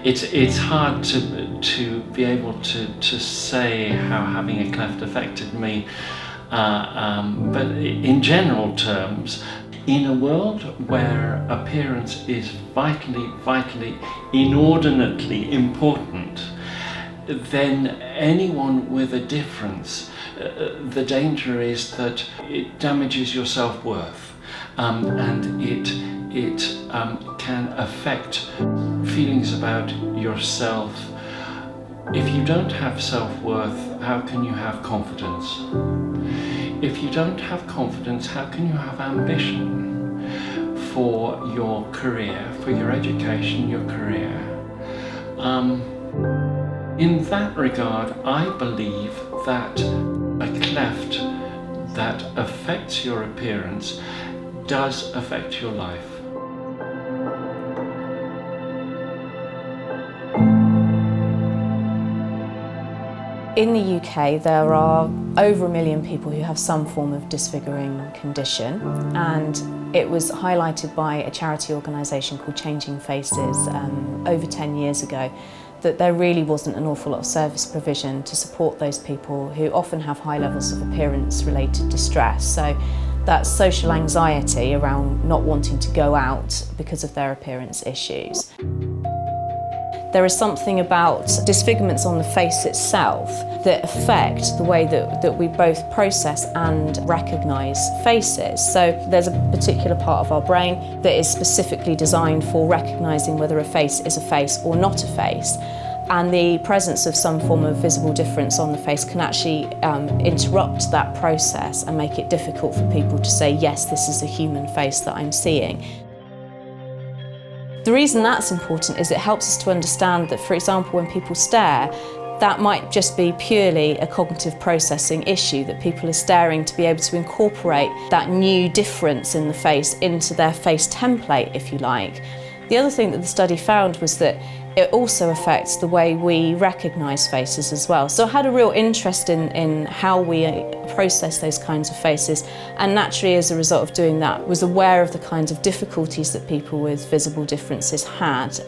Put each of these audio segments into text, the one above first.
It's hard to be able to say how having a cleft affected me, but in general terms, in a world where appearance is vitally, inordinately important, then anyone with a difference, the danger is that it damages your self-worth, and it can affect feelings about yourself. If you don't have self-worth, how can you have confidence? If you don't have confidence, how can you have ambition for your career, for your education, your career? In that regard, I believe that a cleft that affects your appearance does affect your life. In the UK, there are over 1 million people who have some form of disfiguring condition, and it was highlighted by a charity organisation called Changing Faces over 10 years ago that there really wasn't an awful lot of service provision to support those people who often have high levels of appearance-related distress. So that's social anxiety around not wanting to go out because of their appearance issues. There is something about disfigurements on the face itself that affect the way that we both process and recognise faces. So there's a particular part of our brain that is specifically designed for recognising whether a face is a face or not a face. And the presence of some form of visible difference on the face can actually interrupt that process and make it difficult for people to say, yes, this is a human face that I'm seeing. The reason that's important is it helps us to understand that, for example, when people stare, that might just be purely a cognitive processing issue, that people are staring to be able to incorporate that new difference in the face into their face template, if you like. The other thing that the study found was that it also affects the way we recognise faces as well. So I had a real interest in how we process those kinds of faces, and naturally as a result of doing that was aware of the kinds of difficulties that people with visible differences had.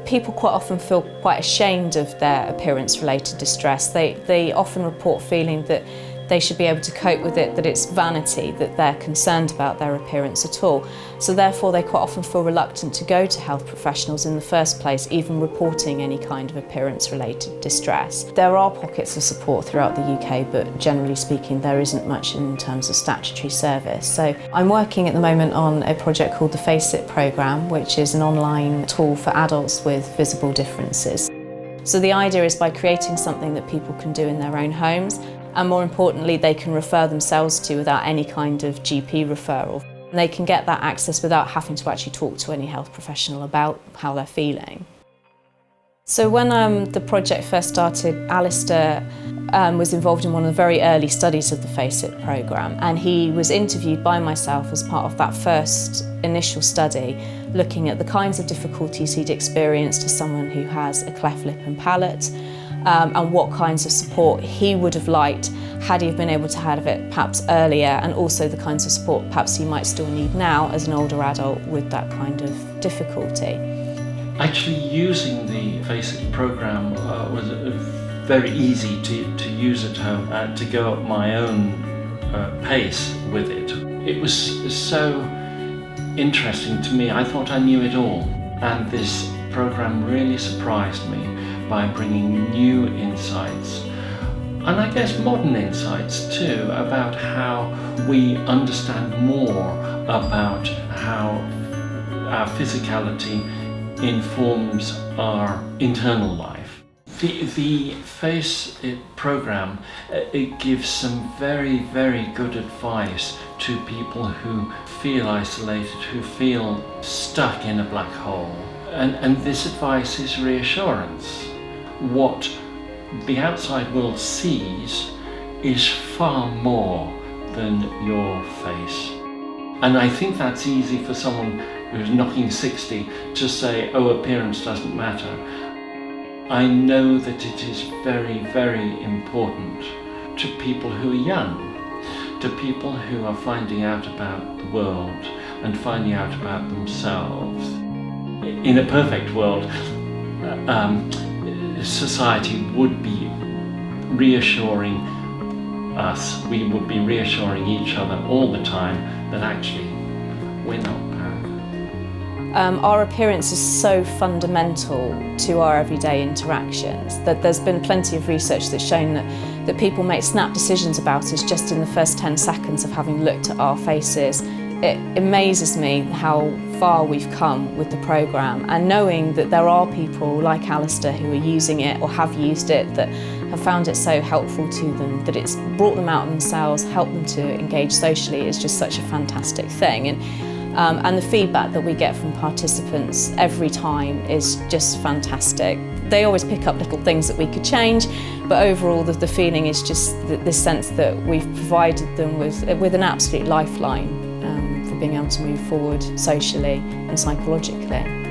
People quite often feel quite ashamed of their appearance-related distress. They often report feeling that they should be able to cope with it, that it's vanity, that they're concerned about their appearance at all. So therefore they quite often feel reluctant to go to health professionals in the first place, even reporting any kind of appearance-related distress. There are pockets of support throughout the UK, but generally speaking there isn't much in terms of statutory service. So I'm working at the moment on a project called the FaceIT programme, which is an online tool for adults with visible differences. So the idea is by creating something that people can do in their own homes, and more importantly, they can refer themselves to without any kind of GP referral. And they can get that access without having to actually talk to any health professional about how they're feeling. So when the project first started, Alistair was involved in one of the very early studies of the FaceIT programme, and he was interviewed by myself as part of that first initial study, looking at the kinds of difficulties he'd experienced as someone who has a cleft lip and palate, and what kinds of support he would have liked had he been able to have it perhaps earlier, and also the kinds of support perhaps he might still need now as an older adult with that kind of difficulty. Actually using the FaceIT programme was very easy to use at home, to go at my own pace with it. It was so interesting to me. I thought I knew it all, and this programme really surprised me by bringing new insights, and I guess modern insights too, about how we understand more about how our physicality informs our internal life. The FaceIT programme, it gives some very good advice to people who feel isolated, who feel stuck in a black hole, and this advice is reassurance. What the outside world sees is far more than your face. And I think that's easy for someone who's knocking 60 to say, oh, appearance doesn't matter. I know that it is very important to people who are young, to people who are finding out about the world and finding out about themselves. in a perfect world, society would be reassuring us, we would be reassuring each other all the time that actually we're not bad. Our appearance is so fundamental to our everyday interactions that there's been plenty of research that's shown that people make snap decisions about us just in the first 10 seconds of having looked at our faces. It amazes me how far we've come with the programme, and knowing that there are people like Alistair who are using it or have used it that have found it so helpful to them, that it's brought them out themselves, helped them to engage socially, is just such a fantastic thing. And the feedback that we get from participants every time is just fantastic. They always pick up little things that we could change, but overall the feeling is just this sense that we've provided them with an absolute lifeline for being able to move forward socially and psychologically.